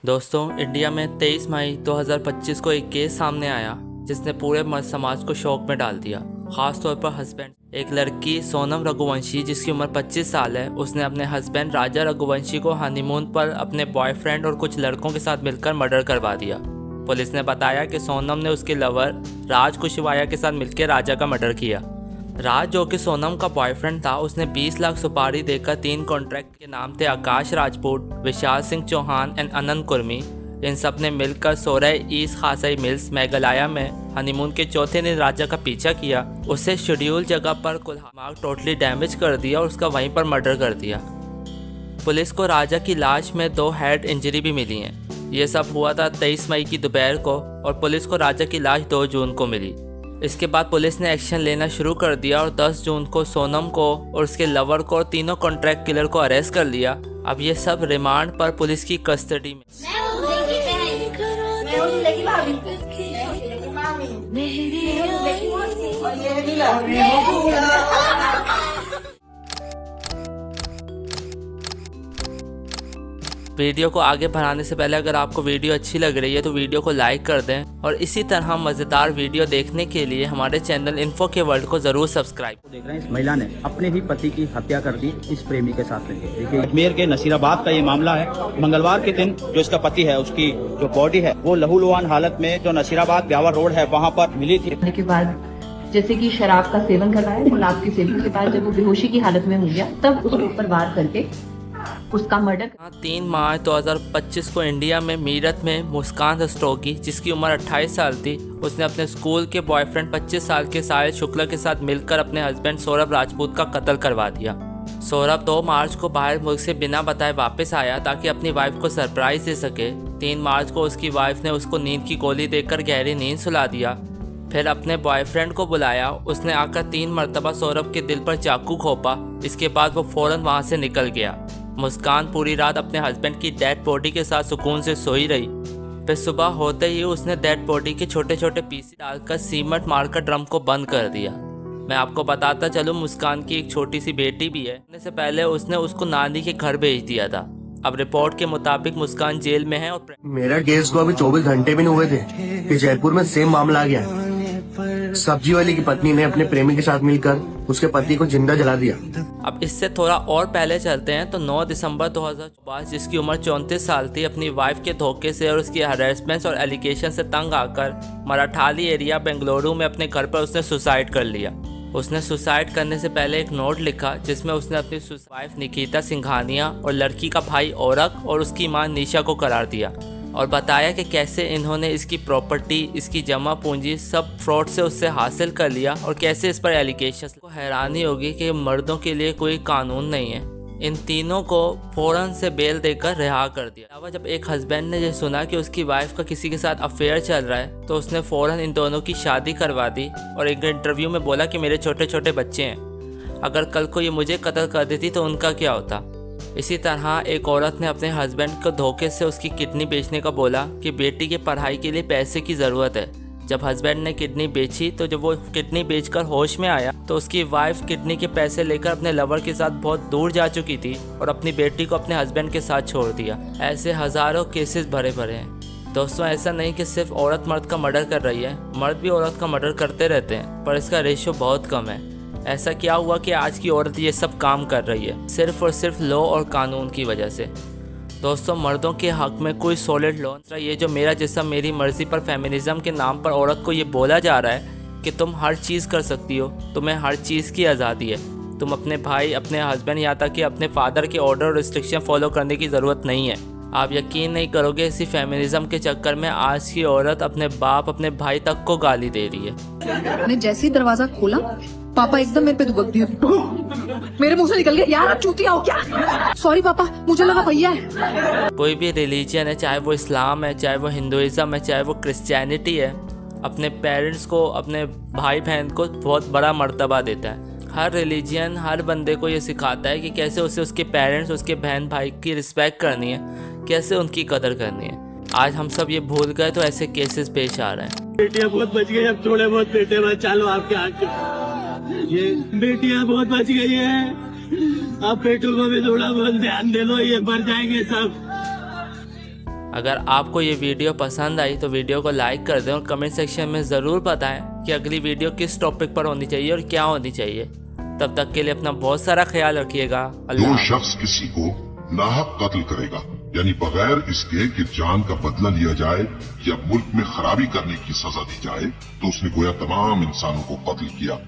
दोस्तों, इंडिया में 23 मई 2025 को एक केस सामने आया जिसने पूरे मर्द समाज को शौक में डाल दिया। खास तौर पर हस्बैंड। एक लड़की सोनम रघुवंशी जिसकी उम्र 25 साल है, उसने अपने हस्बैंड राजा रघुवंशी को हनीमून पर अपने बॉयफ्रेंड और कुछ लड़कों के साथ मिलकर मर्डर करवा दिया। पुलिस ने बताया कि सोनम ने उसके लवर राज कुशवाहा के साथ मिलकर राजा का मर्डर किया। राज, जो कि सोनम का बॉयफ्रेंड था, उसने 20 लाख सुपारी देकर 3 कॉन्ट्रैक्ट के नाम थे आकाश राजपूत, विशाल सिंह चौहान एंड अनंत कुर्मी। इन सब ने मिलकर 16 ईस्ट खासाई मिल्स मेघालय में हनीमून के चौथे दिन राजा का पीछा किया। उसे शेड्यूल जगह पर दिमाग टोटली डैमेज कर दिया और उसका वहीं पर मर्डर कर दिया। पुलिस को राजा की लाश में 2 हेड इंजरी भी मिली हैं। ये सब हुआ था 23 मई की दोपहर को और पुलिस को राजा की लाश 2 जून को मिली। इसके बाद पुलिस ने एक्शन लेना शुरू कर दिया और 10 जून को सोनम को और उसके लवर को और तीनों कॉन्ट्रैक्ट किलर को अरेस्ट कर लिया। अब ये सब रिमांड पर पुलिस की कस्टडी में। वीडियो को आगे बढ़ाने से पहले अगर आपको वीडियो अच्छी लग रही है तो वीडियो को लाइक कर दें और इसी तरह मज़ेदार वीडियो देखने के लिए हमारे चैनल इन्फो के वर्ल्ड को जरूर सब्सक्राइब देख रहे हैं। इस महिला ने अपने ही पति की हत्या कर दी इस प्रेमी के साथ में। देखिए, अजमेर के नसीराबाद का ये मामला है। मंगलवार के दिन जो इसका पति है, उसकी जो बॉडी है वो लहूलुहान हालत में जो नसीराबाद ब्यावर रोड है वहाँ पर मिली थी। के बाद जैसे कि शराब का सेवन कर रहा है, गुलाब के सेवन के बाद जब वो बेहोशी की हालत में हो गया तब उसके ऊपर वार करके उसका मर्डर। 3 मार्च 2025 को इंडिया में मीरठ में मुस्कान रस्तोगी, जिसकी उम्र 28 साल थी, उसने अपने स्कूल के बॉयफ्रेंड 25 साल के साहिल शुक्ला के साथ मिलकर अपने हस्बैंड सौरभ राजपूत का कत्ल करवा दिया। सौरभ 2 मार्च को बाहर मुल्क से बिना बताए वापस आया ताकि अपनी वाइफ को सरप्राइज दे सके। 3 मार्च को उसकी वाइफ ने उसको नींद की गोली देकर गहरी नींद सुला दिया। फिर अपने बॉयफ्रेंड को बुलाया। उसने आकर 3 मरतबा सौरभ के दिल पर चाकू घोंपा। इसके बाद वो फौरन वहाँ से निकल गया। मुस्कान पूरी रात अपने हस्बैंड की डेड बॉडी के साथ सुकून से सोई रही। फिर सुबह होते ही उसने डेड बॉडी के छोटे छोटे पीस डालकर सीमेंट मारकर ड्रम को बंद कर दिया। मैं आपको बताता चलूं, मुस्कान की एक छोटी सी बेटी भी है। से पहले उसने उसको नानी के घर भेज दिया था। अब रिपोर्ट के मुताबिक मुस्कान जेल में है और मेरा केस को अभी 24 घंटे भी नहीं हुए थे कि जयपुर में सेम मामला आ गया। सब्जी वाली की पत्नी ने अपने प्रेमी के साथ मिलकर उसके पति को जिंदा जला दिया। अब इससे थोड़ा और पहले चलते हैं तो 9 दिसंबर 2022, जिसकी उम्र 34 साल थी, अपनी वाइफ के धोखे से और उसकी हरेसमेंट और एलिगेशन से तंग आकर मराठाली एरिया बेंगलुरु में अपने घर पर उसने सुसाइड कर लिया। उसने सुसाइड करने से पहले एक नोट लिखा जिसमें उसने अपनी वाइफ निकिता सिंघानिया और लड़की का भाई औरक और उसकी मां निशा को करार दिया और बताया कि कैसे इन्होंने इसकी प्रॉपर्टी, इसकी जमा पूंजी सब फ्रॉड से उससे हासिल कर लिया और कैसे इस पर एलिगेशन। को हैरानी होगी कि मर्दों के लिए कोई कानून नहीं है। इन तीनों को फौरन से बेल देकर रिहा कर दिया। अब जब एक हस्बैंड ने ये सुना कि उसकी वाइफ का किसी के साथ अफेयर चल रहा है तो उसने फौरन इन दोनों की शादी करवा दी और एक इंटरव्यू में बोला कि मेरे छोटे छोटे बच्चे हैं, अगर कल को ये मुझे कत्ल कर देती तो उनका क्या होता। इसी तरह एक औरत ने अपने हस्बैंड को धोखे से उसकी किडनी बेचने का बोला कि बेटी के पढ़ाई के लिए पैसे की ज़रूरत है। जब हस्बैंड ने किडनी बेची तो जब वो किडनी बेचकर होश में आया तो उसकी वाइफ किडनी के पैसे लेकर अपने लवर के साथ बहुत दूर जा चुकी थी और अपनी बेटी को अपने हस्बैंड के साथ छोड़ दिया। ऐसे हज़ारों केसेस भरे भरे हैं। दोस्तों, ऐसा नहीं कि सिर्फ औरत मर्द का मर्डर कर रही है, मर्द भी औरत का मर्डर करते रहते हैं, पर इसका रेशो बहुत कम है। ऐसा क्या हुआ कि आज की औरत ये सब काम कर रही है? सिर्फ और सिर्फ लॉ और कानून की वजह से। दोस्तों, मर्दों के हक में कोई सॉलिड लॉ, ये जो मेरा जिस्म मेरी मर्जी पर फेमिनिज्म के नाम पर औरत को ये बोला जा रहा है कि तुम हर चीज़ कर सकती हो, तुम्हें हर चीज़ की आज़ादी है, तुम अपने भाई, अपने हस्बैंड, यहाँ तक कि अपने फादर के ऑर्डर और रिस्ट्रिक्शन फॉलो करने की ज़रूरत नहीं है। आप यकीन नहीं करोगे, इसी फेमिनिज्म के चक्कर में आज की औरत अपने बाप, अपने भाई तक को गाली दे रही है। मैंने जैसे ही दरवाजा खोला, पापा एकदम मेरे पे दुबक दिए। मेरे मुंह से निकल गया, यार आप चूतिया हो क्या? सॉरी पापा, मुझे लगा भैया है। कोई भी रिलीजन है, चाहे वो इस्लाम है, चाहे वो हिंदुइज्म है, चाहे वो क्रिश्चियनिटी है, अपने पेरेंट्स को, अपने भाई बहन को बहुत बड़ा मर्तबा देता है। हर रिलीजन हर बंदे को ये सिखाता है कि कैसे उसे उसके पेरेंट्स, उसके बहन भाई की रिस्पेक्ट करनी है, कैसे उनकी कदर करनी है। आज हम सब ये भूल गए तो ऐसे केसेस पेश आ रहे हैं। बेटियां बहुत बच गई, अब थोड़े बहुत बेटे बचा लो आपके आगे। ये बेटियां बहुत बच गई है, आप बेटों को भी थोड़ा बहुत ध्यान दे लो, ये मर जाएंगे सब। अगर आपको ये वीडियो पसंद आई तो वीडियो को लाइक कर दें और कमेंट सेक्शन में ज़रूर बताएं कि अगली वीडियो किस टॉपिक पर होनी चाहिए और क्या होनी चाहिए। तब तक के लिए अपना बहुत सारा ख्याल रखिएगा। अल्लाह। जो शख्स किसी को नाहक कत्ल करेगा, यानी बगैर इसके कि जान का बदला लिया जाए या मुल्क में खराबी करने की सजा दी जाए, तो उसने गोया तमाम इंसानों को कत्ल किया।